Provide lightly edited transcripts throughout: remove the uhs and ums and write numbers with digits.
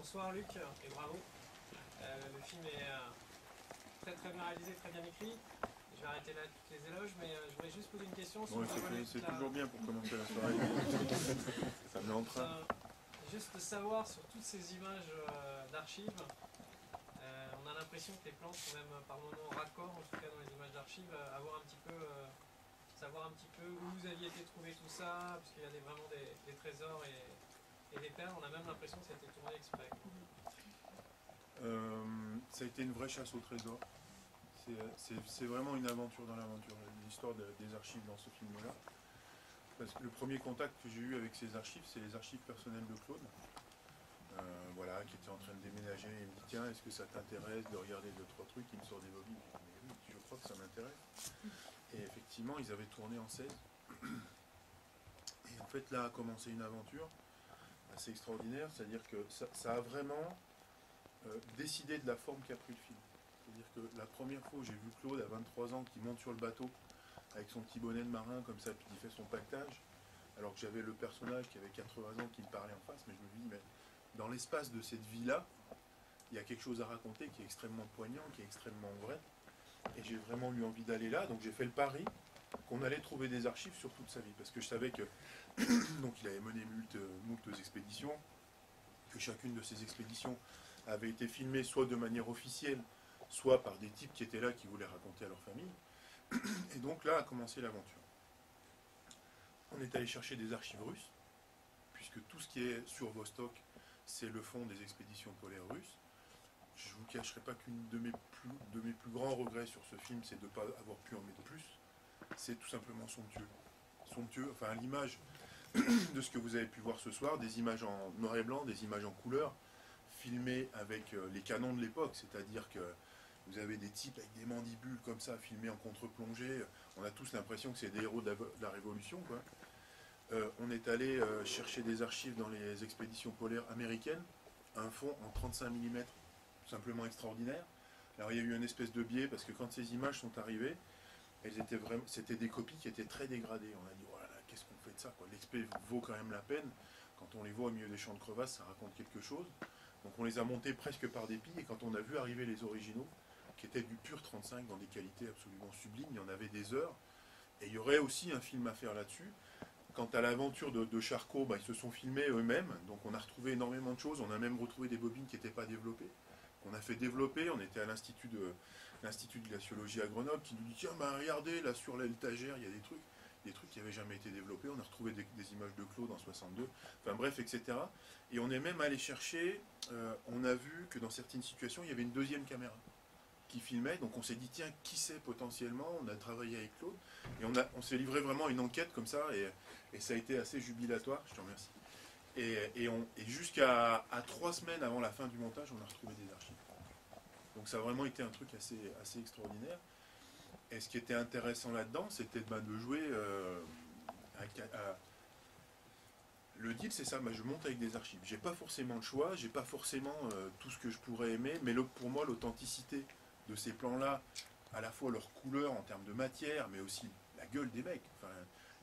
bonsoir Luc, et bravo. Le film est très bien réalisé, très bien écrit. Je vais arrêter là toutes les éloges, mais je voudrais juste poser une question sur c'est toujours bien pour commencer la soirée. Ça me met en train. Juste savoir sur toutes ces images d'archives, on a l'impression que les plans sont même par moments raccords, en tout cas dans les images d'archives, savoir un petit peu où vous aviez été trouver tout ça, parce qu'il y a vraiment des trésors et des perles. On a même l'impression que ça a été tourné exprès. Ça a été une vraie chasse au trésor. C'est vraiment une aventure dans l'aventure, l'histoire des archives dans ce film-là. Parce que le premier contact que j'ai eu avec ces archives, c'est les archives personnelles de Claude. Voilà, qui était en train de déménager. Il me dit, tiens, est-ce que ça t'intéresse de regarder 2-3 trucs? Il me sort des bobines. Je dis, mais oui, je crois que ça m'intéresse. Et effectivement, ils avaient tourné en 16. Et en fait, là a commencé une aventure assez extraordinaire. C'est-à-dire que ça a vraiment décidé de la forme qu'a pris le film. C'est-à-dire que la première fois où j'ai vu Claude à 23 ans qui monte sur le bateau avec son petit bonnet de marin comme ça, puis qui fait son pactage, alors que j'avais le personnage qui avait 80 ans qui me parlait en face, mais je me dis, mais dans l'espace de cette vie-là, il y a quelque chose à raconter qui est extrêmement poignant, qui est extrêmement vrai, et j'ai vraiment eu envie d'aller là, donc j'ai fait le pari qu'on allait trouver des archives sur toute sa vie, parce que je savais que donc il avait mené moult expéditions, que chacune de ces expéditions avait été filmée soit de manière officielle, soit par des types qui étaient là, qui voulaient raconter à leur famille. Et donc là a commencé l'aventure. On est allé chercher des archives russes, puisque tout ce qui est sur Vostok, c'est le fond des expéditions polaires russes. Je ne vous cacherai pas qu'une de mes plus grands regrets sur ce film, c'est de ne pas avoir pu en mettre plus. C'est tout simplement somptueux. Somptueux, enfin à l'image de ce que vous avez pu voir ce soir, des images en noir et blanc, des images en couleur, filmées avec les canons de l'époque, c'est-à-dire que vous avez des types avec des mandibules comme ça, filmés en contre-plongée. On a tous l'impression que c'est des héros de la Révolution, quoi. On est allé chercher des archives dans les expéditions polaires américaines, un fond en 35 mm, tout simplement extraordinaire. Alors il y a eu une espèce de biais, parce que quand ces images sont arrivées, c'était des copies qui étaient très dégradées. On a dit, voilà, qu'est-ce qu'on fait de ça, quoi. L'expé vaut quand même la peine. Quand on les voit au milieu des champs de crevasses, ça raconte quelque chose. Donc on les a montés presque par dépit, et quand on a vu arriver les originaux, qui étaient du pur 35 dans des qualités absolument sublimes, il y en avait des heures, et il y aurait aussi un film à faire là-dessus. Quant à l'aventure de Charcot, ils se sont filmés eux-mêmes, donc on a retrouvé énormément de choses, on a même retrouvé des bobines qui n'étaient pas développées, qu'on a fait développer. On était à l'Institut de glaciologie à Grenoble, qui nous dit, tiens, regardez, là sur l'étagère, il y a des trucs qui n'avaient jamais été développés. On a retrouvé des images de Claude en 62, enfin bref, etc. Et on est même allé chercher, on a vu que dans certaines situations, il y avait une deuxième caméra qui filmait, donc on s'est dit, tiens, qui c'est potentiellement? On a travaillé avec Claude, et on s'est livré vraiment à une enquête comme ça, et ça a été assez jubilatoire, je te remercie. Et jusqu'à 3 semaines avant la fin du montage, on a retrouvé des archives. Donc ça a vraiment été un truc assez extraordinaire. Et ce qui était intéressant là-dedans, c'était de jouer le deal, c'est ça, je monte avec des archives. J'ai pas forcément le choix, j'ai pas forcément tout ce que je pourrais aimer, mais pour moi, l'authenticité de ces plans-là, à la fois leur couleur en termes de matière, mais aussi la gueule des mecs. Enfin,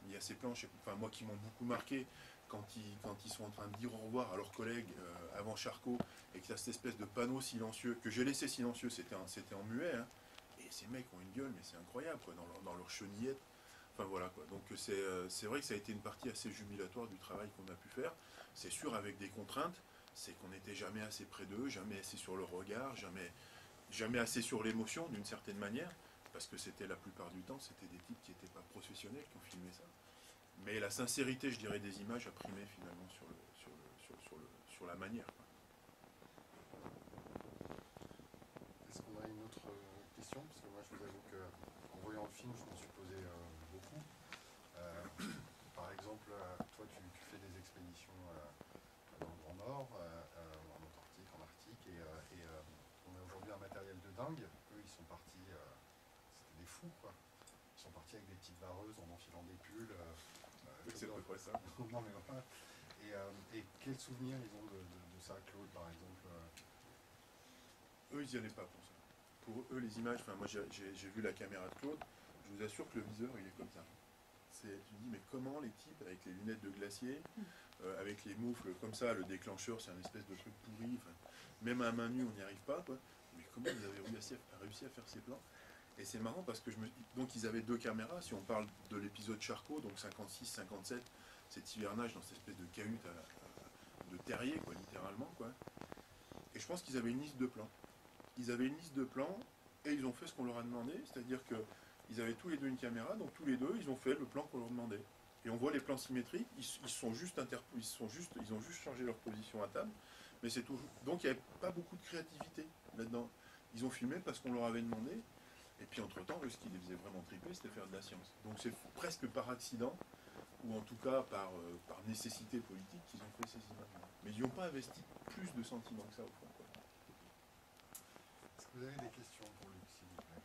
il y a ces plans, moi, qui m'ont beaucoup marqué, quand ils sont en train de dire au revoir à leurs collègues avant Charcot, et qu'il y a cette espèce de panneau silencieux, que j'ai laissé silencieux, c'était en muet, hein, et ces mecs ont une gueule, mais c'est incroyable, quoi, dans leur chenillette. Enfin voilà, quoi. Donc c'est vrai que ça a été une partie assez jubilatoire du travail qu'on a pu faire. C'est sûr, avec des contraintes, c'est qu'on n'était jamais assez près d'eux, jamais assez sur le regard, jamais assez sur l'émotion d'une certaine manière, parce que c'était la plupart du temps, c'était des types qui n'étaient pas professionnels qui ont filmé ça. Mais la sincérité, je dirais, des images a primé finalement sur la manière, quoi. Est-ce qu'on a une autre question? Parce que moi, je vous avoue qu'en voyant le film, je m'en suis posé beaucoup. Par exemple, toi, tu fais des expéditions dans le Grand Nord, en Antarctique, en Arctique, et on a aujourd'hui un matériel de dingue. Eux, ils sont partis, c'était des fous, quoi. Ils sont partis avec des petites vareuses en enfilant des pulls. C'est à peu près ça. Non, mais voilà. Et quels souvenirs ils ont de ça, Claude, par exemple? Eux, ils n'y allaient pas pour ça. Pour eux, les images, moi j'ai vu la caméra de Claude, je vous assure que le viseur, il est comme ça. Tu te dis, mais comment les types, avec les lunettes de glacier, avec les moufles comme ça, le déclencheur c'est un espèce de truc pourri, enfin, même à main nue on n'y arrive pas, quoi. Mais comment vous avez réussi à faire ces plans? Et c'est marrant parce que donc ils avaient 2 caméras, si on parle de l'épisode Charcot, donc 56-57, cet hivernage dans cette espèce de cahute de terrier, quoi, littéralement, quoi. Et je pense qu'ils avaient une liste de plans. Ils avaient une liste de plans et ils ont fait ce qu'on leur a demandé, c'est-à-dire qu'ils avaient tous les deux une caméra, donc tous les deux ils ont fait le plan qu'on leur demandait. Et on voit les plans symétriques, ils ont juste changé leur position à table, mais c'est toujours. Donc il n'y avait pas beaucoup de créativité là-dedans. Ils ont filmé parce qu'on leur avait demandé, et puis entre-temps, ce qui les faisait vraiment triper, c'était faire de la science. Donc c'est presque par accident, ou en tout cas par nécessité politique, qu'ils ont fait ces images-là. Mais ils n'y ont pas investi plus de sentiments que ça au fond, quoi. Est-ce que vous avez des questions pour Luc, s'il vous plaît?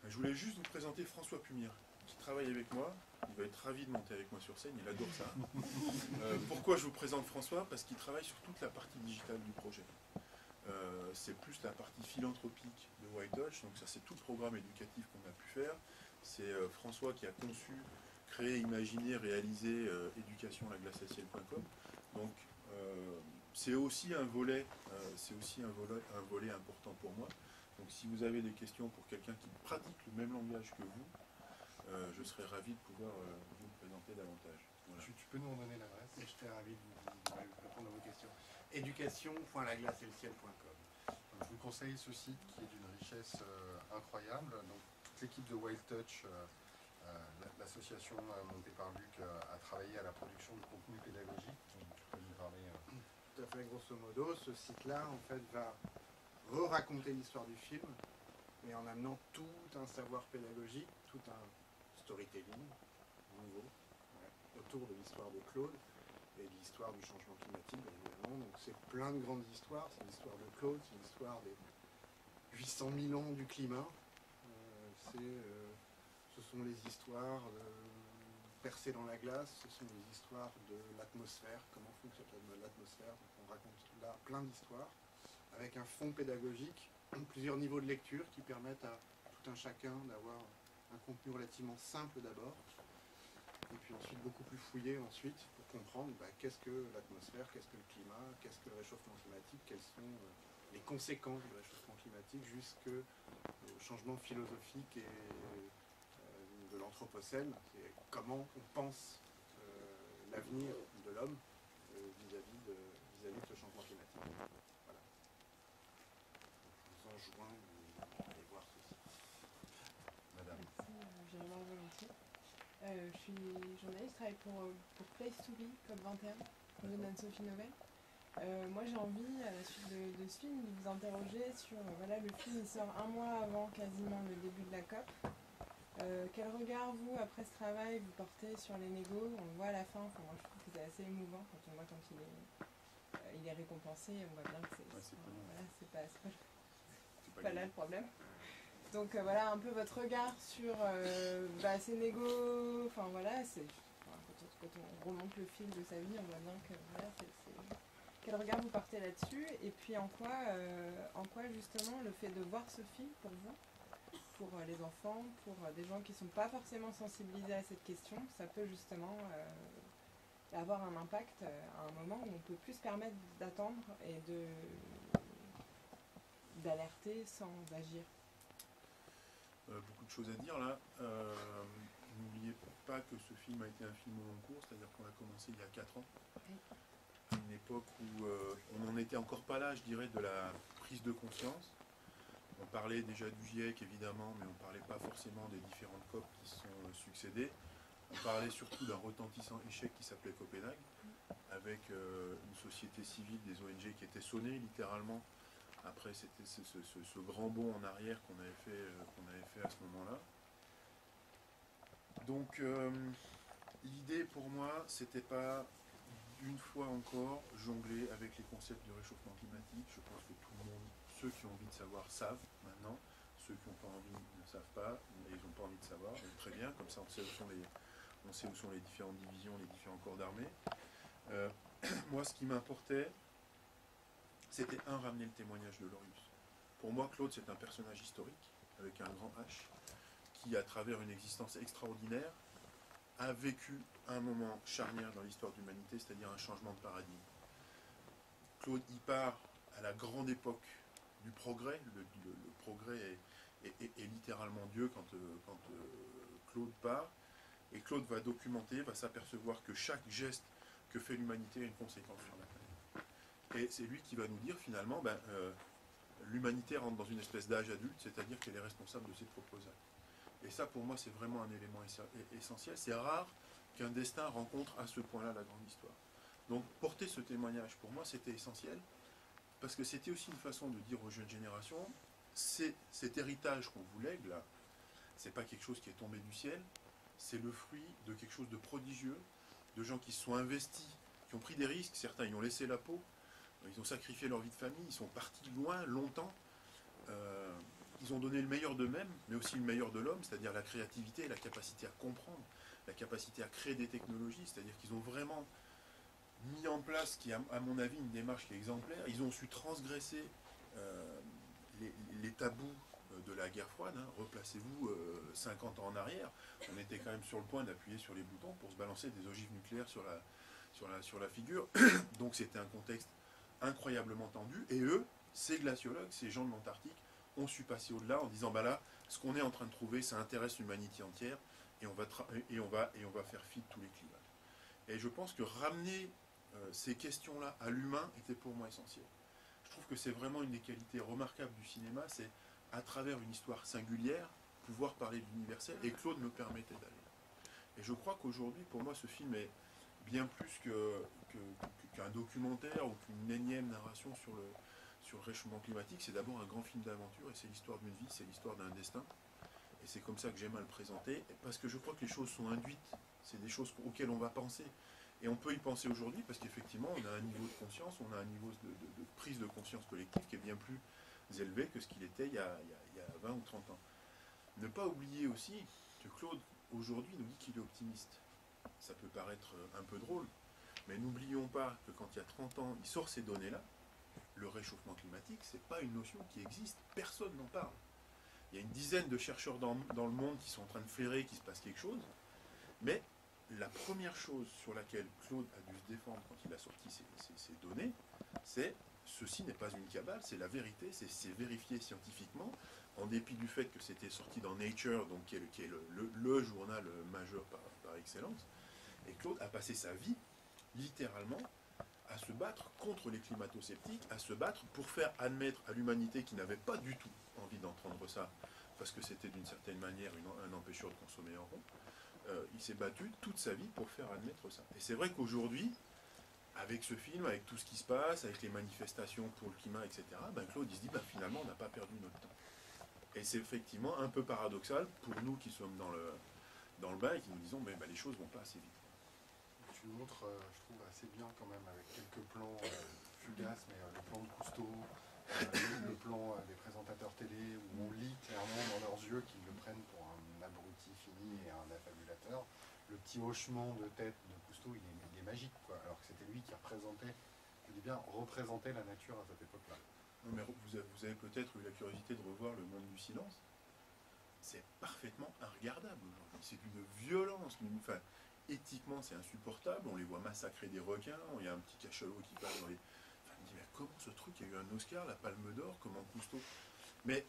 Je voulais juste vous présenter François Pumier, qui travaille avec moi. Il va être ravi de monter avec moi sur scène, il adore ça. Pourquoi je vous présente François? Parce qu'il travaille sur toute la partie digitale du projet. C'est plus la partie philanthropique de White Touch, donc ça c'est tout le programme éducatif qu'on a pu faire. C'est François qui a conçu, créé, imaginé, réalisé éducationlaglaceaciel.com. Donc c'est aussi un volet, un volet important pour moi. Donc si vous avez des questions pour quelqu'un qui pratique le même langage que vous, je serais ravi de pouvoir vous le présenter davantage. Voilà. Tu peux nous en donner l'adresse? Je serais ravi de répondre à vos questions. Éducation.laglaceelciel.com. Je vous conseille ce site qui est d'une richesse incroyable. Donc, toute l'équipe de Wild Touch, l'association montée par Luc, a travaillé à la production de contenu pédagogique. Donc, tu peux nous parler. Tout à fait, grosso modo, ce site-là en fait va re-raconter l'histoire du film, mais en amenant tout un savoir pédagogique, tout un storytelling nouveau, autour de l'histoire de Claude et de l'histoire du changement climatique, bien évidemment. Donc c'est plein de grandes histoires. C'est l'histoire de Claude, c'est l'histoire des 800 000 ans du climat. Ce sont les histoires percées dans la glace, ce sont les histoires de l'atmosphère, comment fonctionne l'atmosphère. Donc on raconte là plein d'histoires, avec un fond pédagogique, plusieurs niveaux de lecture qui permettent à tout un chacun d'avoir un contenu relativement simple d'abord, et puis ensuite beaucoup plus fouillé ensuite pour comprendre qu'est-ce que l'atmosphère, qu'est-ce que le climat, qu'est-ce que le réchauffement climatique, quelles sont les conséquences du réchauffement climatique jusqu'au changement philosophique et de l'anthropocène, c'est comment on pense l'avenir de l'homme vis-à-vis de ce changement climatique. Voilà. Je vous enjoins d'aller voir ceci. Madame. Merci, Gérard Volontiers. Je suis journaliste, je travaille pour Place to Be, COP21, projet d'Anne-Sophie Novelle. Moi j'ai envie, à la suite de ce film, de vous interroger sur, voilà, le film il sort un mois avant quasiment le début de la COP. Quel regard vous, après ce travail, vous portez sur les négos? On le voit à la fin, moi je trouve que c'est assez émouvant quand on voit quand il est récompensé, on voit bien que c'est pas là le problème. Donc voilà un peu votre regard sur ces négos, enfin voilà, quand on remonte le fil de sa vie, on voit bien que voilà, quel regard vous portez là-dessus, et puis en quoi justement le fait de voir ce film pour vous, pour les enfants, pour des gens qui ne sont pas forcément sensibilisés à cette question, ça peut justement avoir un impact à un moment où on peut plus se permettre d'attendre et d'alerter sans agir. Beaucoup de choses à dire là. N'oubliez pas que ce film a été un film au long cours, c'est-à-dire qu'on a commencé il y a 4 ans. À une époque où on n'en était encore pas là, je dirais, de la prise de conscience. On parlait déjà du GIEC évidemment, mais on ne parlait pas forcément des différentes COP qui se sont succédées. On parlait surtout d'un retentissant échec qui s'appelait Copenhague, avec une société civile, des ONG qui étaient sonnées littéralement. Après, c'était ce grand bond en arrière qu'on avait fait à ce moment-là. Donc, l'idée pour moi, c'était pas une fois encore jongler avec les concepts de réchauffement climatique. Je pense que tout le monde, ceux qui ont envie de savoir, savent maintenant. Ceux qui n'ont pas envie ne savent pas, et ils n'ont pas envie de savoir. Donc, très bien, comme ça on sait où sont les différentes divisions, les différents corps d'armée. Moi, ce qui m'importait, c'était ramener le témoignage de Lorius. Pour moi, Claude, c'est un personnage historique, avec un grand H, qui, à travers une existence extraordinaire, a vécu un moment charnière dans l'histoire de l'humanité, c'est-à-dire un changement de paradigme. Claude y part à la grande époque du progrès. Le progrès est littéralement Dieu quand Claude part. Et Claude va documenter, va s'apercevoir que chaque geste que fait l'humanité a une conséquence sur la planète. Et c'est lui qui va nous dire finalement, l'humanité rentre dans une espèce d'âge adulte, c'est-à-dire qu'elle est responsable de ses propres actes. Et ça, pour moi, c'est vraiment un élément essentiel. C'est rare qu'un destin rencontre à ce point-là la grande histoire. Donc, porter ce témoignage, pour moi, c'était essentiel, parce que c'était aussi une façon de dire aux jeunes générations, cet héritage qu'on vous lègue, là, c'est pas quelque chose qui est tombé du ciel, c'est le fruit de quelque chose de prodigieux, de gens qui se sont investis, qui ont pris des risques, certains ils ont laissé la peau, ils ont sacrifié leur vie de famille, ils sont partis loin, longtemps, ils ont donné le meilleur d'eux-mêmes, mais aussi le meilleur de l'homme, c'est-à-dire la créativité, la capacité à comprendre, la capacité à créer des technologies, c'est-à-dire qu'ils ont vraiment mis en place, qui est à mon avis une démarche qui est exemplaire, ils ont su transgresser les tabous de la guerre froide, hein. Replacez-vous 50 ans en arrière, on était quand même sur le point d'appuyer sur les boutons pour se balancer des ogives nucléaires sur la figure, donc c'était un contexte incroyablement tendu, et eux, ces glaciologues, ces gens de l'Antarctique, ont su passer au-delà en disant, là, ce qu'on est en train de trouver, ça intéresse l'humanité entière, et on va faire fi de tous les climats. Et je pense que ramener ces questions-là à l'humain était pour moi essentiel. Je trouve que c'est vraiment une des qualités remarquables du cinéma, c'est à travers une histoire singulière, pouvoir parler de l'universel, et Claude me permettait d'aller. Et je crois qu'aujourd'hui, pour moi, ce film est bien plus qu'un documentaire ou qu'une énième narration sur le réchauffement climatique. C'est d'abord un grand film d'aventure, et c'est l'histoire d'une vie, c'est l'histoire d'un destin. Et c'est comme ça que j'aime à le présenter, parce que je crois que les choses sont induites, c'est des choses auxquelles on va penser. Et on peut y penser aujourd'hui, parce qu'effectivement, on a un niveau de conscience, on a un niveau de prise de conscience collective qui est bien plus élevé que ce qu'il était il y a 20 ou 30 ans. Ne pas oublier aussi que Claude, aujourd'hui, nous dit qu'il est optimiste. Ça peut paraître un peu drôle, mais n'oublions pas que quand il y a 30 ans, il sort ces données-là, le réchauffement climatique, c'est pas une notion qui existe, personne n'en parle. Il y a une dizaine de chercheurs dans le monde qui sont en train de flairer qu'il se passe quelque chose, mais la première chose sur laquelle Claude a dû se défendre quand il a sorti ces données, c'est ceci n'est pas une cabale, c'est la vérité, c'est vérifié scientifiquement, en dépit du fait que c'était sorti dans Nature, donc qui est le journal majeur par excellence. Et Claude a passé sa vie, littéralement, à se battre contre les climato-sceptiques, à se battre pour faire admettre à l'humanité qui n'avait pas du tout envie d'entendre ça, parce que c'était d'une certaine manière un empêcheur de consommer en rond. Il s'est battu toute sa vie pour faire admettre ça. Et c'est vrai qu'aujourd'hui, avec ce film, avec tout ce qui se passe, avec les manifestations pour le climat, etc., Claude il se dit finalement on n'a pas perdu notre temps. Et c'est effectivement un peu paradoxal pour nous qui sommes dans le bain et qui nous disons les choses vont pas assez vite. Tu montres, je trouve, assez bien quand même, avec quelques plans fugaces, mais le plan de Cousteau, le plan des présentateurs télé, où on lit clairement dans leurs yeux qu'ils le prennent pour un abruti fini et un affabulateur. Le petit hochement de tête de Cousteau, il est magique, quoi, alors que c'était lui qui représentait, je dis bien, représentait la nature à cette époque-là. Non, mais vous avez peut-être eu la curiosité de revoir Le Monde du Silence. C'est parfaitement regardable aujourd'hui. C'est d'une violence, éthiquement c'est insupportable. On les voit massacrer des requins, il y a un petit cachalot qui passe dans les... on dit, mais comment ce truc, il y a eu un Oscar, la Palme d'Or, comment Cousteau... Mais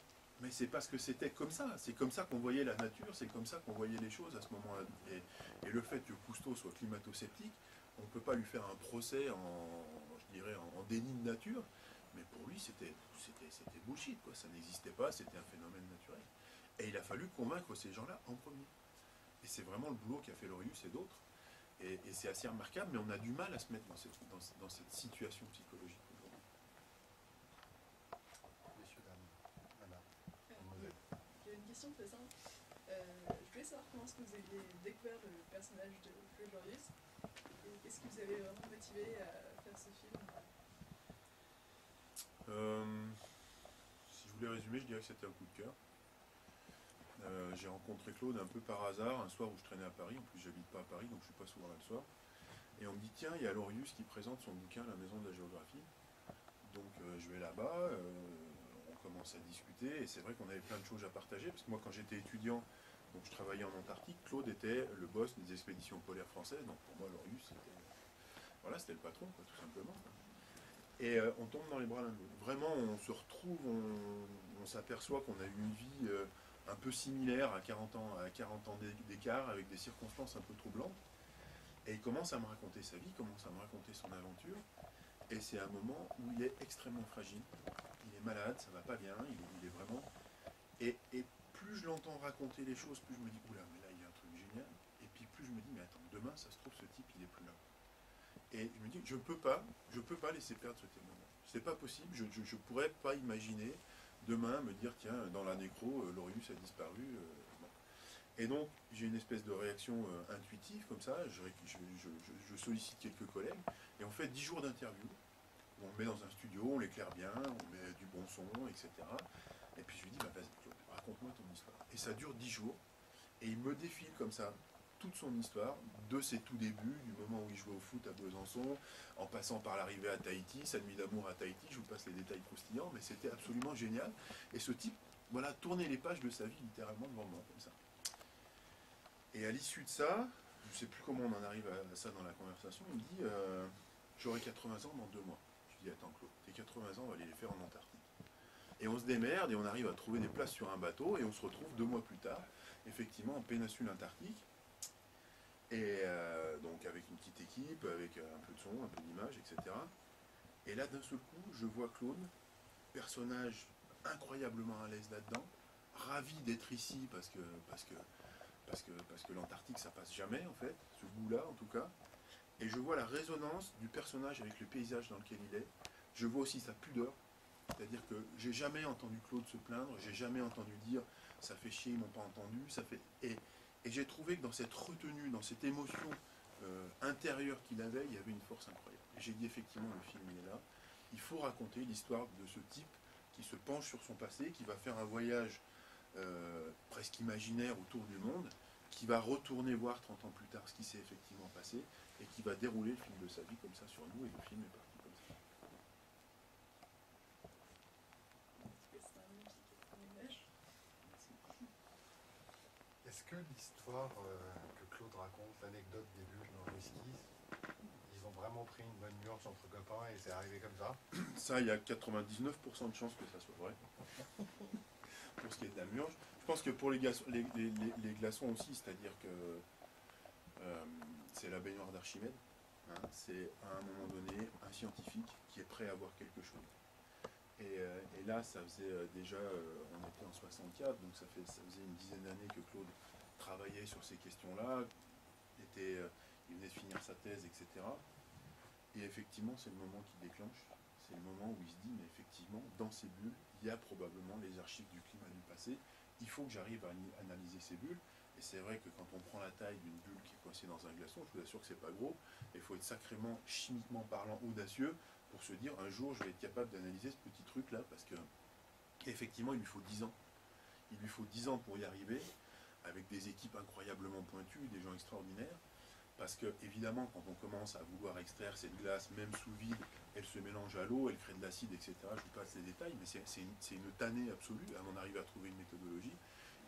c'est parce que c'était comme ça. C'est comme ça qu'on voyait la nature, c'est comme ça qu'on voyait les choses à ce moment-là. Et le fait que Cousteau soit climato-sceptique, on ne peut pas lui faire un procès en déni de nature, mais pour lui c'était bullshit, quoi. Ça n'existait pas, c'était un phénomène naturel. Et il a fallu convaincre ces gens-là en premier. Et c'est vraiment le boulot qu'a fait Lorius et d'autres. Et c'est assez remarquable, mais on a du mal à se mettre dans cette situation psychologique aujourd'hui. Messieurs, dames, Anna, Il y a une question très simple. Je voulais savoir comment est-ce que vous avez découvert le personnage de Claude Lorius et qu'est-ce qui vous avait vraiment motivé à faire ce film. Si je voulais résumer, je dirais que c'était un coup de cœur. J'ai rencontré Claude un peu par hasard, un soir où je traînais à Paris. En plus, j'habite pas à Paris, donc je suis pas souvent là le soir. Et on me dit, tiens, il y a Lorius qui présente son bouquin La Maison de la Géographie. Donc je vais là-bas, on commence à discuter, et c'est vrai qu'on avait plein de choses à partager, parce que moi, quand j'étais étudiant, Donc je travaillais en Antarctique, Claude était le boss des expéditions polaires françaises, donc pour moi Lorius c'était le patron, quoi, tout simplement. Et on tombe dans les bras l'un de l'autre. Vraiment, on se retrouve, on s'aperçoit qu'on a eu une vie un peu similaire à 40 ans d'écart, avec des circonstances un peu troublantes. Et il commence à me raconter sa vie, commence à me raconter son aventure. Et c'est un moment où il est extrêmement fragile. Il est malade, ça va pas bien, il est vraiment... Et plus je l'entends raconter les choses, plus je me dis, oula, mais là il y a un truc génial. Et puis plus je me dis, mais attends, demain ça se trouve ce type il est plus là. Et je me dis, je peux pas laisser perdre ce témoignage. C'est pas possible, je pourrais pas imaginer demain me dire, tiens, dans la nécro, Lorius a disparu. Bon. Et donc j'ai une espèce de réaction intuitive comme ça, je sollicite quelques collègues, et on fait 10 jours d'interview. On le met dans un studio, on l'éclaire bien, on met du bon son, etc. Et puis je lui dis, bah, vas-y Claude, raconte-moi ton histoire. Et ça dure 10 jours, et il me défile comme ça toute son histoire, de ses tout débuts, du moment où il jouait au foot à Besançon, en passant par l'arrivée à Tahiti, sa nuit d'amour à Tahiti, je vous passe les détails croustillants, mais c'était absolument génial. Et ce type, voilà, tournait les pages de sa vie littéralement devant moi, comme ça. Et à l'issue de ça, je ne sais plus comment on en arrive à ça dans la conversation, il me dit, j'aurai 80 ans dans 2 mois. Je dis, attends Claude, tes 80 ans, on va aller les faire en Antarctique. Et on se démerde et on arrive à trouver des places sur un bateau et on se retrouve 2 mois plus tard, effectivement en péninsule antarctique. Et donc avec une petite équipe, avec un peu de son, un peu d'image, etc. Et là d'un seul coup, je vois Claude, personnage incroyablement à l'aise là-dedans, ravi d'être ici parce que l'Antarctique ça passe jamais en fait, ce goût-là en tout cas. Et je vois la résonance du personnage avec le paysage dans lequel il est. Je vois aussi sa pudeur. C'est-à-dire que j'ai jamais entendu Claude se plaindre, j'ai jamais entendu dire ça fait chier, ils m'ont pas entendu, ça fait. Et j'ai trouvé que dans cette retenue, dans cette émotion intérieure qu'il avait, il y avait une force incroyable. Et j'ai dit effectivement le film il est là. Il faut raconter l'histoire de ce type qui se penche sur son passé, qui va faire un voyage presque imaginaire autour du monde, qui va retourner voir 30 ans plus tard ce qui s'est effectivement passé, et qui va dérouler le film de sa vie comme ça sur nous, et le film est parti comme ça. Est-ce que l'histoire que Claude raconte, l'anecdote des bulles dans le whisky, ils ont vraiment pris une bonne mûre entre copains et c'est arrivé comme ça? Ça, il y a 99% de chances que ça soit vrai. Pour ce qui est de la murge. Je pense que pour les glaçons aussi, c'est-à-dire que c'est la baignoire d'Archimède. Hein, c'est à un moment donné un scientifique qui est prêt à voir quelque chose. Et là, ça faisait déjà, on était en 64, donc ça faisait une dizaine d'années que Claude travaillait sur ces questions-là, il venait de finir sa thèse, etc. Et effectivement, c'est le moment qui déclenche, c'est le moment où il se dit, mais effectivement, dans ces bulles, il y a probablement les archives du climat du passé, il faut que j'arrive à analyser ces bulles. Et c'est vrai que quand on prend la taille d'une bulle qui est coincée dans un glaçon, je vous assure que c'est pas gros, il faut être sacrément, chimiquement parlant, audacieux, pour se dire un jour je vais être capable d'analyser ce petit truc là parce que effectivement il lui faut 10 ans. Il lui faut 10 ans pour y arriver, avec des équipes incroyablement pointues, des gens extraordinaires, parce que évidemment quand on commence à vouloir extraire cette glace, même sous vide, elle se mélange à l'eau, elle crée de l'acide, etc. Je vous passe les détails, mais c'est une tannée absolue avant d'arriver à trouver une méthodologie.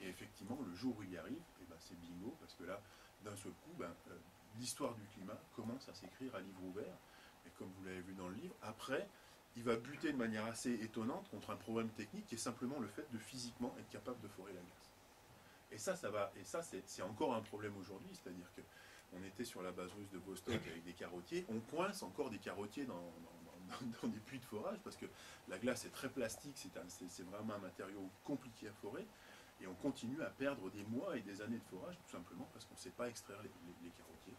Et effectivement, le jour où il y arrive, eh ben, c'est bingo, parce que là, d'un seul coup, l'histoire du climat commence à s'écrire à livre ouvert. Et comme vous l'avez vu dans le livre, après, il va buter de manière assez étonnante contre un problème technique qui est simplement le fait de physiquement être capable de forer la glace. Et ça c'est encore un problème aujourd'hui, c'est-à-dire qu'on était sur la base russe de Vostok avec des carottiers, on coince encore des carottiers dans des puits de forage, parce que la glace est très plastique, c'est vraiment un matériau compliqué à forer, et on continue à perdre des mois et des années de forage, tout simplement parce qu'on ne sait pas extraire les carottiers.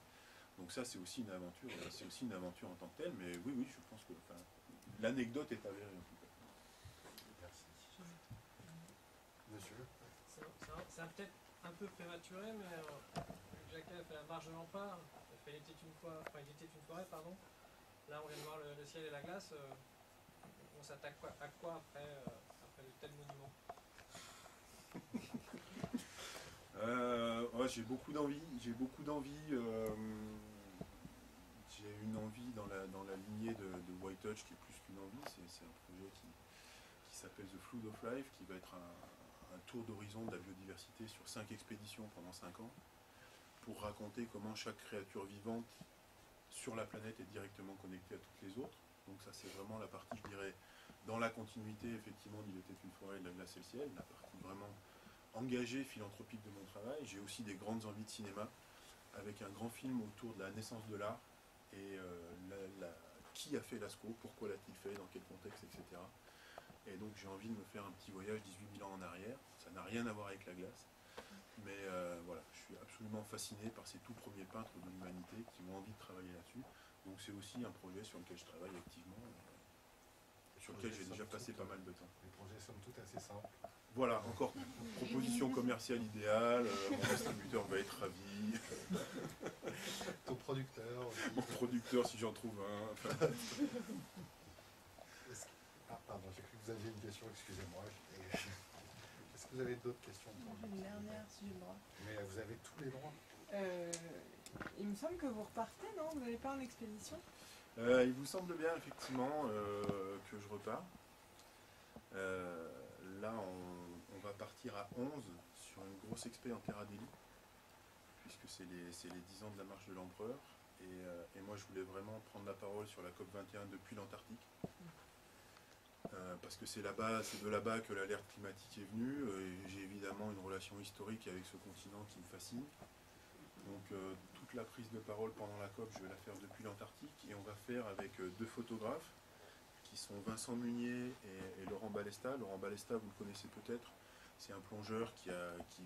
Donc ça, c'est aussi une aventure en tant que telle, mais oui, je pense que l'anecdote est avérée en tout cas. Merci. Monsieur? C'est peut-être un peu prématuré, mais Jacques a fait la marge de l'empare, il était une forêt, pardon. Là, on vient de voir le ciel et la glace. On s'attaque à quoi après de tels monuments? Ouais, j'ai beaucoup d'envie. J'ai une envie dans la lignée de White Touch qui est plus qu'une envie. C'est un projet qui s'appelle The Flood of Life, qui va être un tour d'horizon de la biodiversité sur 5 expéditions pendant 5 ans, pour raconter comment chaque créature vivante sur la planète est directement connectée à toutes les autres. Donc ça c'est vraiment la partie, je dirais, dans la continuité effectivement d'Il était une forêt de la glace et le ciel, la partie vraiment engagée, philanthropique de mon travail. J'ai aussi des grandes envies de cinéma, avec un grand film autour de la naissance de l'art, et qui a fait Lascaux, pourquoi l'a-t-il fait, dans quel contexte, etc. Et donc j'ai envie de me faire un petit voyage 18 000 ans en arrière, ça n'a rien à voir avec la glace. Mais voilà, je suis absolument fasciné par ces tout premiers peintres de l'humanité qui ont envie de travailler là-dessus. Donc c'est aussi un projet sur lequel je travaille activement, sur lequel j'ai déjà passé pas mal de temps. Les projets somme toute assez simples. Voilà, encore proposition commerciale idéale, mon distributeur va être ravi, Ton producteur aussi. mon producteur si j'en trouve un. Enfin, Ah pardon, j'ai cru que vous aviez une question, excusez-moi. Est-ce que vous avez d'autres questions pour J'ai une dernière, si j'ai le droit. Mais vous avez tous les droits. Il me semble que vous repartez, non? Vous n'allez pas en expédition? il vous semble bien effectivement que je repars. Là, on va partir à 11 sur une grosse expé en Terra Deli, puisque c'est les 10 ans de la marche de l'Empereur. Et moi, je voulais vraiment prendre la parole sur la COP 21 depuis l'Antarctique. Parce que c'est de là-bas que l'alerte climatique est venue. Et j'ai évidemment une relation historique avec ce continent qui me fascine. Donc toute la prise de parole pendant la COP, je vais la faire depuis l'Antarctique. Et on va faire avec 2 photographes, qui sont Vincent Munier et Laurent Balesta. Laurent Balesta, vous le connaissez peut-être, c'est un plongeur qui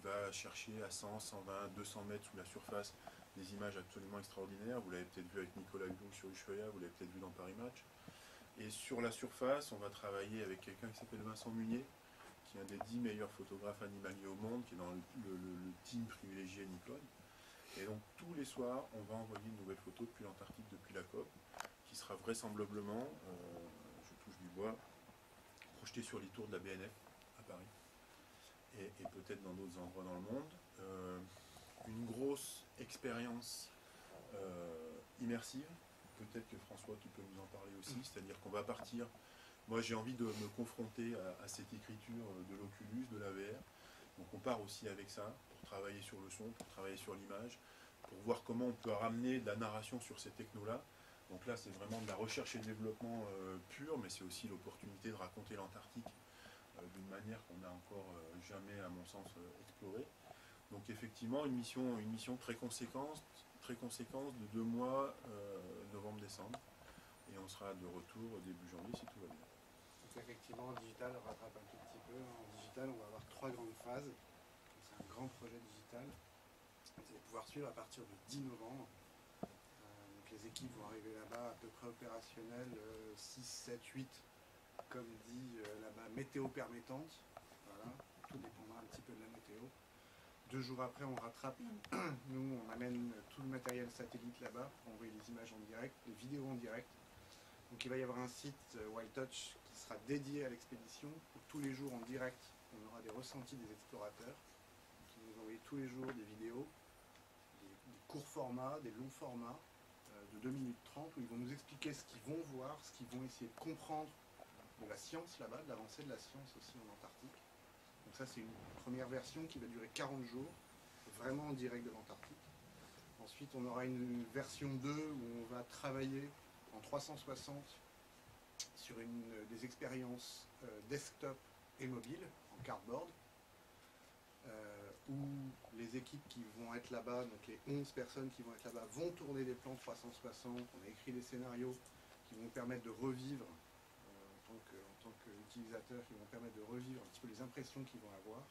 va chercher à 100, 120, 200 mètres sous la surface des images absolument extraordinaires. Vous l'avez peut-être vu avec Nicolas Hulot sur Ushuaïa, vous l'avez peut-être vu dans Paris Match. Et sur la surface, on va travailler avec quelqu'un qui s'appelle Vincent Munier, qui est un des 10 meilleurs photographes animaliers au monde, qui est dans le team privilégié Nikon. Et donc tous les soirs, on va envoyer une nouvelle photo depuis l'Antarctique, depuis la COP, qui sera vraisemblablement, je touche du bois, projetée sur les tours de la BNF à Paris, et peut-être dans d'autres endroits dans le monde. Une grosse expérience immersive, peut-être que François tu peux nous en parler aussi, c'est-à-dire qu'on va partir, moi j'ai envie de me confronter à cette écriture de l'Oculus, de la VR, donc on part aussi avec ça, pour travailler sur le son, pour travailler sur l'image, pour voir comment on peut ramener de la narration sur ces technos-là. Donc là c'est vraiment de la recherche et développement pur, mais c'est aussi l'opportunité de raconter l'Antarctique d'une manière qu'on n'a encore jamais, à mon sens, explorée. Donc effectivement une mission très conséquente de 2 mois, novembre-décembre, et on sera de retour début janvier si tout va bien. Donc effectivement, en digital, on rattrape un tout petit peu. En digital, on va avoir 3 grandes phases. C'est un grand projet digital. Vous allez pouvoir suivre à partir du 10 novembre. Donc les équipes vont arriver là-bas à peu près opérationnelles 6, 7, 8, comme dit là-bas, météo permettante. Voilà, tout dépendra un petit peu de la météo. 2 jours après, on rattrape. Nous, on amène tout le matériel satellite là-bas pour envoyer les images en direct, les vidéos en direct. Donc il va y avoir un site Wild Touch qui sera dédié à l'expédition, où tous les jours en direct, on aura des ressentis des explorateurs qui vont nous envoyer tous les jours des vidéos, des courts formats, des longs formats de 2 minutes 30, où ils vont nous expliquer ce qu'ils vont voir, ce qu'ils vont essayer de comprendre de la science là-bas, de l'avancée de la science aussi en Antarctique. Donc ça c'est une première version qui va durer 40 jours, vraiment en direct de l'Antarctique. Ensuite on aura une version 2 où on va travailler en 360 sur des expériences desktop et mobile, en cardboard, où les équipes qui vont être là-bas, donc les 11 personnes qui vont être là-bas, vont tourner des plans 360, on a écrit des scénarios qui vont permettre de revivre, en tant qu'utilisateurs, qui vont permettre de revivre un petit peu les impressions qu'ils vont avoir.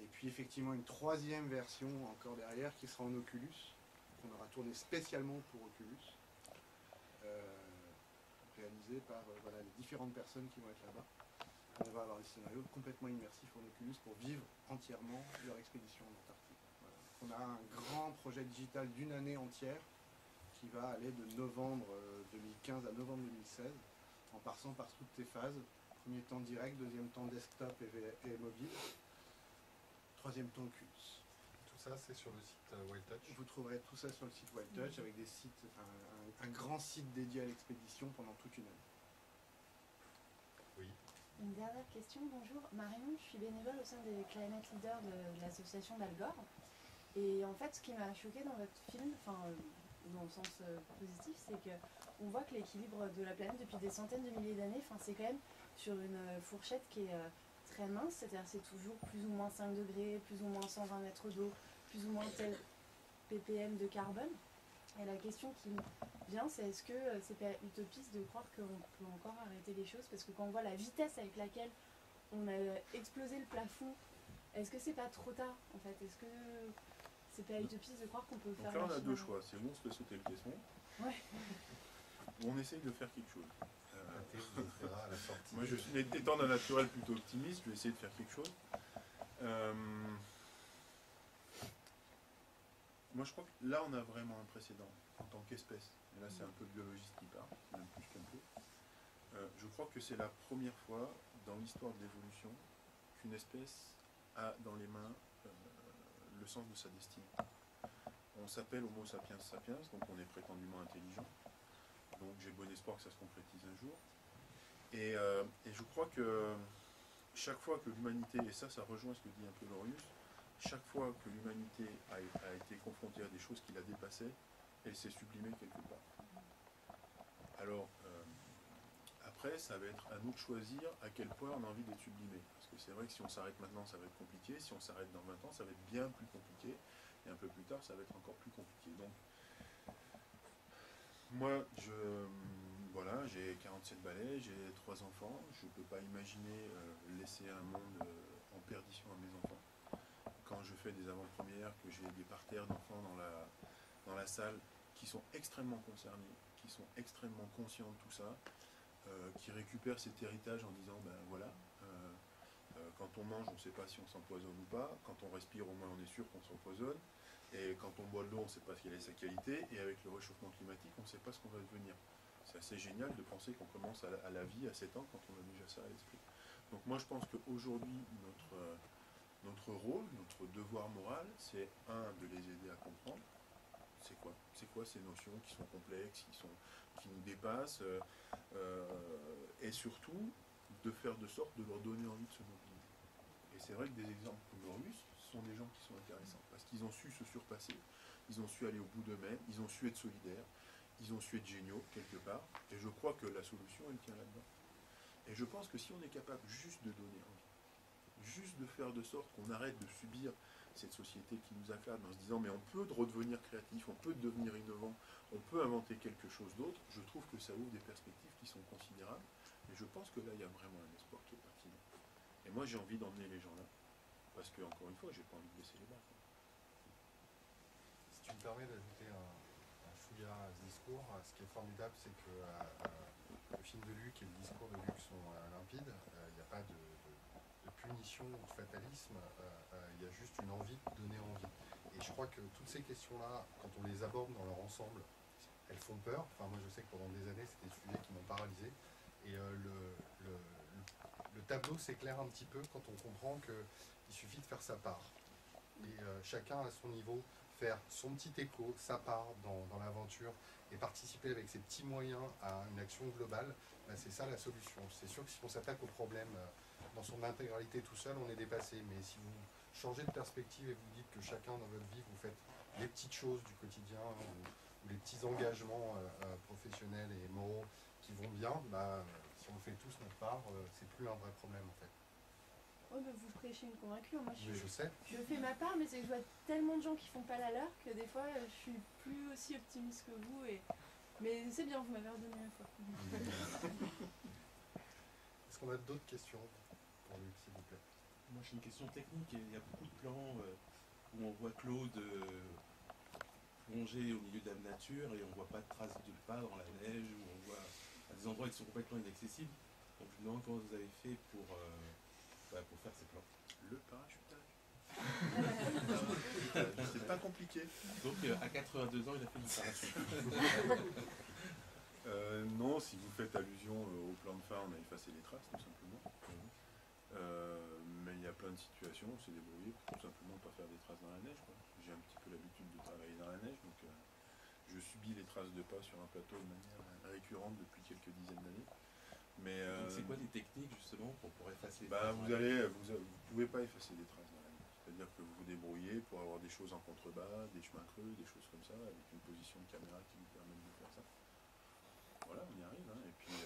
Et puis effectivement une 3e version encore derrière qui sera en Oculus, qu'on aura tourné spécialement pour Oculus, réalisé par voilà, les différentes personnes qui vont être là-bas. On va avoir des scénarios complètement immersifs en Oculus pour vivre entièrement leur expédition en Antarctique. Voilà. On a un grand projet digital d'1 année entière qui va aller de novembre 2015 à novembre 2016, en passant par toutes ces phases. Premier temps direct, 2e temps desktop et mobile, 3e temps Oculus. Tout ça, c'est sur le site Wild Touch. Vous trouverez tout ça sur le site Wild Touch avec des sites, un grand site dédié à l'expédition pendant toute une année. Oui. Une dernière question, bonjour. Marion, je suis bénévole au sein des Climate Leaders de l'association d'Al Gore. Et en fait, ce qui m'a choqué dans votre film, enfin, dans le sens positif, c'est qu'on voit que l'équilibre de la planète depuis des centaines de milliers d'années, enfin, c'est quand même sur une fourchette qui est très mince, c'est-à-dire c'est toujours plus ou moins 5 degrés, plus ou moins 120 mètres d'eau, plus ou moins tel ppm de carbone. Et la question qui me vient, c'est est-ce que c'est pas utopiste de croire qu'on peut encore arrêter les choses? Parce que quand on voit la vitesse avec laquelle on a explosé le plafond, est-ce que c'est pas trop tard en fait? Est-ce que c'est pas utopiste de croire qu'on peut faire... Donc là, on a deux choix. C'est bon, on se fait sauter le caisson. Ouais. Ou on essaye de faire quelque chose. À la sortie. Moi, étant d'un naturel plutôt optimiste, je vais essayer de faire quelque chose. Moi, je crois que là, on a vraiment un précédent en tant qu'espèce. Et là, c'est un peu le biologiste qui parle, même plus qu'un peu. Je crois que c'est la première fois dans l'histoire de l'évolution qu'une espèce a dans les mains le sens de sa destinée. On s'appelle Homo sapiens sapiens, donc on est prétendument intelligent. Donc j'ai bon espoir que ça se concrétise un jour. Et je crois que chaque fois que l'humanité, et ça rejoint ce que dit un peu Lorius, chaque fois que l'humanité a été confrontée à des choses qui la dépassaient, elle s'est sublimée quelque part. Alors, après, ça va être à nous de choisir à quel point on a envie d'être sublimé. Parce que c'est vrai que si on s'arrête maintenant, ça va être compliqué. Si on s'arrête dans 20 ans, ça va être bien plus compliqué. Et un peu plus tard, ça va être encore plus compliqué. Donc, moi, voilà, j'ai 47 balais, j'ai 3 enfants. Je ne peux pas imaginer laisser un monde en perdition à mes enfants. Quand je fais des avant-premières, que j'ai des parterres d'enfants dans la salle qui sont extrêmement concernés, qui sont extrêmement conscients de tout ça, qui récupèrent cet héritage en disant, ben voilà, quand on mange, on ne sait pas si on s'empoisonne ou pas, quand on respire, au moins on est sûr qu'on s'empoisonne, et quand on boit de l'eau, on ne sait pas quelle est sa qualité, et avec le réchauffement climatique, on ne sait pas ce qu'on va devenir. C'est assez génial de penser qu'on commence à la vie à 7 ans quand on a déjà ça à l'esprit. Donc moi je pense qu'aujourd'hui, notre rôle, notre devoir moral, c'est de les aider à comprendre. C'est quoi ces notions qui sont complexes, qui nous dépassent, et surtout de faire de sorte de leur donner envie de se mobiliser. Et c'est vrai que des exemples comme Lorius sont des gens qui sont intéressants, parce qu'ils ont su se surpasser, ils ont su aller au bout d'eux-mêmes, ils ont su être solidaires, ils ont su être géniaux quelque part, et je crois que la solution, elle tient là-dedans. Et je pense que si on est capable juste de donner envie, juste de faire de sorte qu'on arrête de subir cette société qui nous accable en se disant mais on peut redevenir créatif, on peut devenir innovant, on peut inventer quelque chose d'autre, je trouve que ça ouvre des perspectives qui sont considérables, et je pense que là il y a vraiment un espoir qui est pertinent. Et moi j'ai envie d'emmener les gens là, parce que encore une fois j'ai pas envie de baisser les bras. Si tu me permets d'ajouter un chouïa à ce discours, ce qui est formidable, c'est que le film de Luc et le discours de Luc sont limpides, il n'y a pas de punition ou de fatalisme, il y a juste une envie de donner envie. Et je crois que toutes ces questions-là, quand on les aborde dans leur ensemble, elles font peur. Enfin, moi je sais que pendant des années, c'était des sujets qui m'ont paralysé. Et le tableau s'éclaire un petit peu quand on comprend qu'il suffit de faire sa part. Et chacun à son niveau, faire son petit écho, sa part dans l'aventure, et participer avec ses petits moyens à une action globale, ben c'est ça la solution. C'est sûr que si on s'attaque au problème dans son intégralité tout seul, on est dépassé. Mais si vous changez de perspective et vous dites que chacun dans votre vie, vous faites les petites choses du quotidien ou les petits engagements professionnels et moraux qui vont bien, bah, si on fait tous notre part, c'est plus un vrai problème en fait. Oh, mais vous prêchez une convaincue. Moi, Je sais. Je fais ma part, mais c'est que je vois tellement de gens qui font pas la leur que des fois, je suis plus aussi optimiste que vous. Mais c'est bien, vous m'avez redonné la foi. Est-ce qu'on a d'autres questions pour Luc, s'il vous plaît? Moi j'ai une question technique. Il y a beaucoup de plans où on voit Claude plonger au milieu de la nature et on voit pas de traces de pas dans la neige, où on voit à des endroits qui sont complètement inaccessibles. Donc je me demande comment vous avez fait pour faire ces plans. Le parachutage. C'est pas compliqué. Donc à 82 ans il a fait du parachute. Non, si vous faites allusion au plan de fin, on a effacé les traces tout simplement. Mais il y a plein de situations, on s'est débrouillé pour tout simplement pas faire des traces dans la neige. J'ai un petit peu l'habitude de travailler dans la neige, donc je subis les traces de pas sur un plateau de manière récurrente depuis quelques dizaines d'années. Mais Donc c'est quoi les techniques justement pour effacer les bah, traces? vous pouvez pas effacer des traces dans la nuit. C'est-à-dire que vous vous débrouillez pour avoir des choses en contrebas, des chemins creux, des choses comme ça, avec une position de caméra qui vous permet de faire ça. Voilà, on y arrive. Hein. Et puis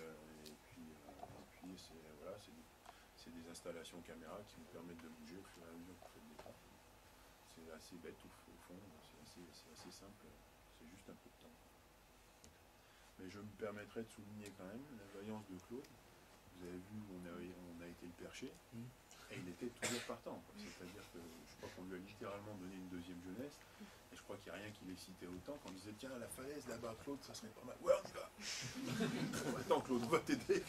c'est voilà, c'est des installations caméra qui vous permettent de bouger au fur et à mesure que vous faites des pas. C'est assez bête au fond, c'est assez simple, c'est juste un peu de temps. Mais je me permettrai de souligner quand même la vaillance de Claude. Vous avez vu, on a été le percher, et il était toujours partant. C'est-à-dire que je crois qu'on lui a littéralement donné une deuxième jeunesse, et je crois qu'il n'y a rien qui l'excitait autant quand on disait tiens, la falaise là-bas, Claude, ça serait pas mal. Ouais, on y va. Bon, attends, Claude, on va t'aider.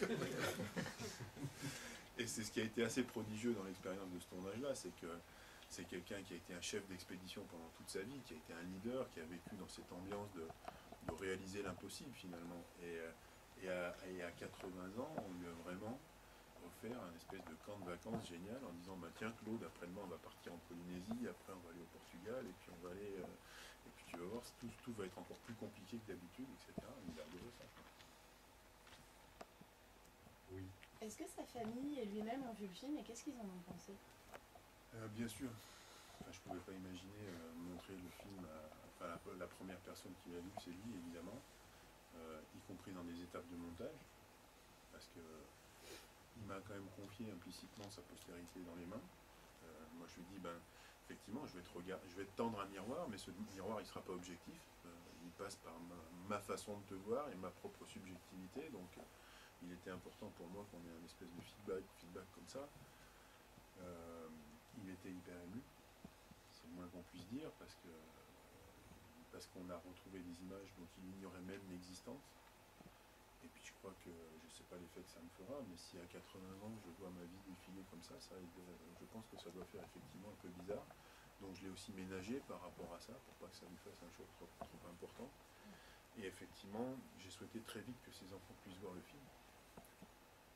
Et c'est ce qui a été assez prodigieux dans l'expérience de ce tournage-là, c'est que c'est quelqu'un qui a été un chef d'expédition pendant toute sa vie, qui a été un leader, qui a vécu dans cette ambiance de réaliser l'impossible finalement. Et à 80 ans, on lui a vraiment offert un espèce de camp de vacances génial en disant bah, tiens Claude, après-demain on va partir en Polynésie, après on va aller au Portugal, et puis on va aller. Et puis tu vas voir, tout va être encore plus compliqué que d'habitude, etc. Il a adoré ça. Oui. Est-ce que sa famille et lui-même ont vu le film et qu'est-ce qu'ils en ont pensé? Bien sûr. Enfin, je ne pouvais pas imaginer montrer le film à la première personne qui l'a vu, c'est lui évidemment, y compris dans des étapes de montage, parce que il m'a quand même confié implicitement sa postérité dans les mains. Moi je lui dis ben effectivement je vais te tendre un miroir, mais ce miroir il ne sera pas objectif. Il passe par ma façon de te voir et ma propre subjectivité, donc il était important pour moi qu'on ait un espèce de feedback comme ça. Il était hyper ému, c'est le moins qu'on puisse dire, parce qu'on a retrouvé des images dont il ignorait même l'existence. Et puis je crois que, je ne sais pas l'effet que ça me fera, mais si à 80 ans je vois ma vie défiler comme ça, je pense que ça doit faire effectivement un peu bizarre. Donc je l'ai aussi ménagé par rapport à ça, pour pas que ça lui fasse un choc trop important. Et effectivement, j'ai souhaité très vite que ses enfants puissent voir le film.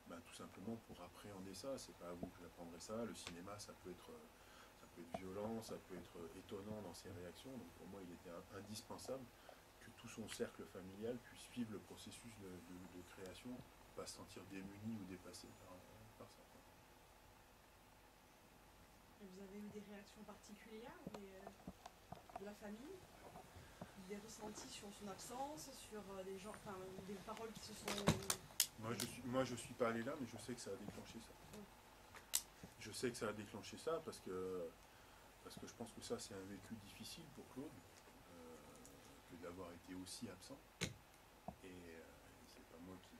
Ben, tout simplement pour appréhender ça, c'est pas à vous que j'apprendrai ça. Le cinéma, ça peut être violent, ça peut être étonnant dans ses réactions. Donc pour moi, il était indispensable que tout son cercle familial puisse suivre le processus de création, pas se sentir démuni ou dépassé par ça. Et vous avez eu des réactions particulières de la famille? Des ressentis sur son absence, sur des gens, enfin des paroles qui se sont... Moi je suis pas allé là, mais je sais que ça a déclenché ça. Je sais que ça a déclenché ça parce que je pense que ça c'est un vécu difficile pour Claude, que d'avoir été aussi absent. Et c'est pas moi qui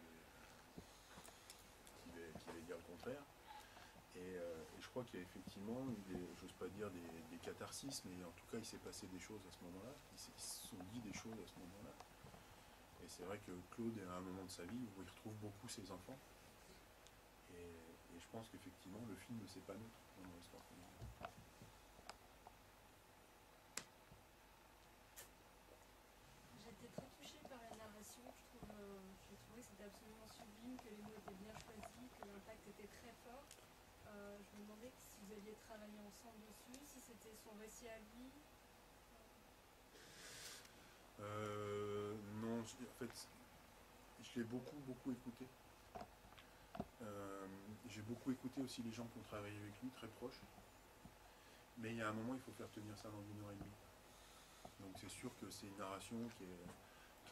vais dire le contraire. Et je crois qu'il y a effectivement eu j'ose pas dire des catharsis, mais en tout cas il s'est passé des choses à ce moment-là. Ils se sont dit des choses à ce moment-là. Et c'est vrai que Claude est à un moment de sa vie où il retrouve beaucoup ses enfants. Et je pense qu'effectivement le film c'est pas neutre dans l'histoire familiale. J'étais très touchée par la narration, j'ai trouvé que c'était absolument sublime, que les mots étaient bien choisis, que l'impact était très fort. Je me demandais si vous alliez travailler ensemble dessus, si c'était son récit à lui. Non, en fait, je l'ai beaucoup écouté. J'ai beaucoup écouté aussi les gens qui ont travaillé avec lui, très proches. Mais il y a un moment, il faut faire tenir ça dans 1 heure et demie. Donc c'est sûr que c'est une narration qui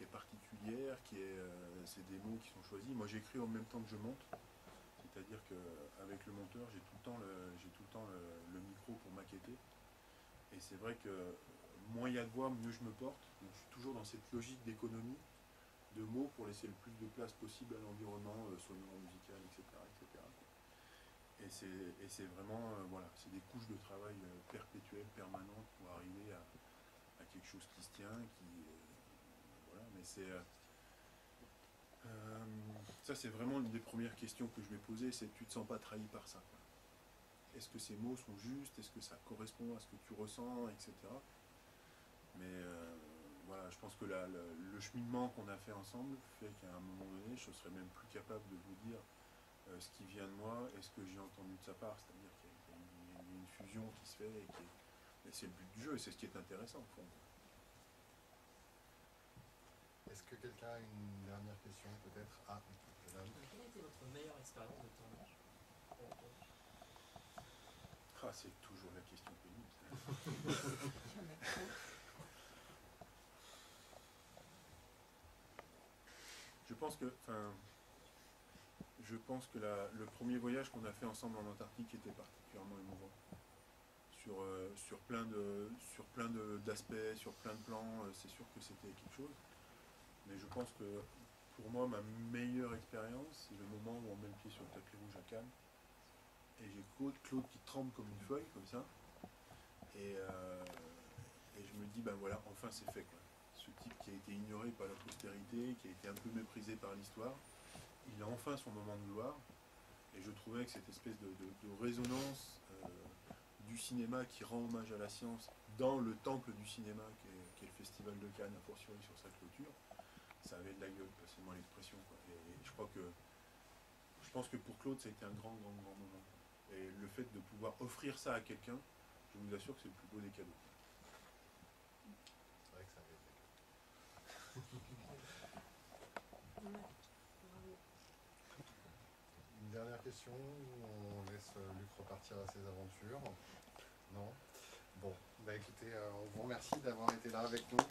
est particulière, c'est des mots qui sont choisis. Moi j'écris en même temps que je monte. C'est-à-dire qu'avec le monteur, j'ai tout le temps le micro pour maqueter. Et c'est vrai que moins il y a de voix, mieux je me porte. Donc je suis toujours dans cette logique d'économie de mots pour laisser le plus de place possible à l'environnement sonore, musical, etc. Et c'est vraiment, voilà, c'est des couches de travail perpétuelles, permanentes pour arriver à quelque chose qui se tient, voilà, mais ça c'est vraiment une des premières questions que je vais poser, c'est tu te sens pas trahi par ça, quoi. Est-ce que ces mots sont justes, est-ce que ça correspond à ce que tu ressens, etc. Mais voilà, je pense que le cheminement qu'on a fait ensemble fait qu'à un moment donné, je serais même plus capable de vous dire ce qui vient de moi et ce que j'ai entendu de sa part. C'est-à-dire qu'il y a une fusion qui se fait et c'est le but du jeu et c'est ce qui est intéressant au fond. Est-ce que quelqu'un a une dernière question peut-être? Ah, Madame. Quelle a été votre meilleure expérience de tournage? Ah, c'est toujours la question pénible. Ça. Je pense que le premier voyage qu'on a fait ensemble en Antarctique était particulièrement émouvant. Sur plein d'aspects, sur plein de plans, c'est sûr que c'était quelque chose. Mais je pense que pour moi, ma meilleure expérience, c'est le moment où on met le pied sur le tapis rouge à Cannes. Et j'ai Claude qui tremble comme une feuille, comme ça. Et je me dis, ben voilà, enfin c'est fait, quoi. Ce type qui a été ignoré par la postérité, qui a été un peu méprisé par l'histoire, il a enfin son moment de gloire. Et je trouvais que cette espèce de résonance du cinéma qui rend hommage à la science dans le temple du cinéma qui est le Festival de Cannes, a fortiori sur sa clôture, ça avait de la gueule, passez-moi l'expression, quoi. Et je pense que pour Claude, ça a été un grand moment. Et le fait de pouvoir offrir ça à quelqu'un, je vous assure que c'est le plus beau des cadeaux. C'est vrai que ça avait été. Une dernière question, on laisse Luc repartir à ses aventures. Non? Bon, bah écoutez, on vous remercie d'avoir été là avec nous.